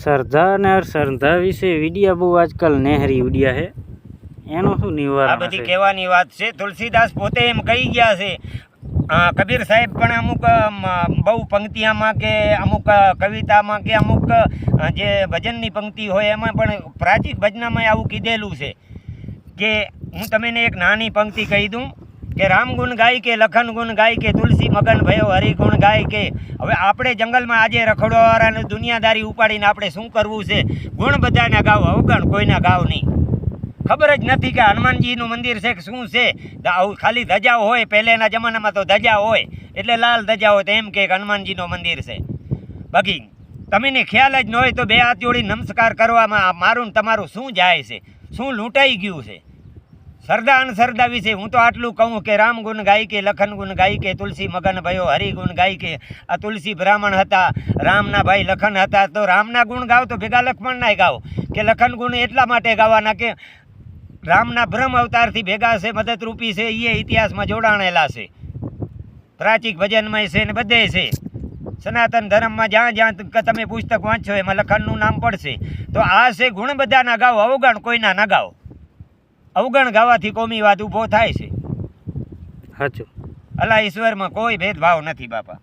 શ્રદ્ધા અને શ્રદ્ધા વિશે વિડિયા બહુ આજકાલ નેહરી વિડિયા છે, એનું શું નિવારણ? આ બધી કહેવાની વાત છે. તુલસીદાસ પોતે એમ કહી ગયા છે. કબીર સાહેબ પણ અમુક બહુ પંક્તિઓમાં કે અમુક કવિતામાં કે અમુક જે ભજનની પંક્તિ હોય એમાં પણ પ્રાચીન ભજનામાં આવું કીધેલું છે કે હું તમને એક નાની પંક્તિ કહી દઉં કે રામ ગુણ ગાય કે લખન ગુણ ગાય કે તુલસી મગન ભયો હરિગુણ ગાય કે. હવે આપણે જંગલમાં આજે રખડવાવાળાને દુનિયાદારી ઉપાડીને આપણે શું કરવું છે? ગુણ બધાના ગાવ, અવગણ કોઈના ગાવ નહીં. ખબર જ નથી કે હનુમાનજીનું મંદિર છે કે શું છે. ખાલી ધજાઓ હોય, પહેલેના જમાનામાં તો ધજા હોય એટલે લાલ ધજા હોય તો એમ કે હનુમાનજીનું મંદિર છે. બાકી તમને ખ્યાલ જ ન હોય તો બે હાથ જોડી નમસ્કાર કરવામાં મારું ને તમારું શું જાય છે? શું લૂંટાઈ ગયું છે? શ્રદ્ધા અનશ્રદ્ધા વિશે હું તો આટલું કહું કે રામ ગુણ ગાય કે લખન ગુણ ગાય કે તુલસી મગન ભયો હરિગુણ ગાય કે. આ તુલસી બ્રાહ્મણ હતા, રામના ભાઈ લખન હતા, તો રામના ગુણ ગાવ તો ભેગા લક્ષ્મણના ગાવ. કે લખન ગુણ એટલા માટે ગાવાના કે રામના બ્રહ્મ અવતારથી ભેગા છે, મદદરૂપી છે, એ ઇતિહાસમાં જોડાણેલા છે. પ્રાચીન ભજનમાં છે ને બધે છે. સનાતન ધર્મમાં જ્યાં જ્યાં તમે પુસ્તક વાંચો એમાં લખનનું નામ પડશે. તો આ છે ગુણ બધાના ગાવ, અવગણ કોઈના ના ગાવ. અવગણ ગાવાથી કોમીવાદ ઊભો થાય છે. સાચું. અલા ઈશ્વરમાં કોઈ ભેદભાવ નથી બાપા.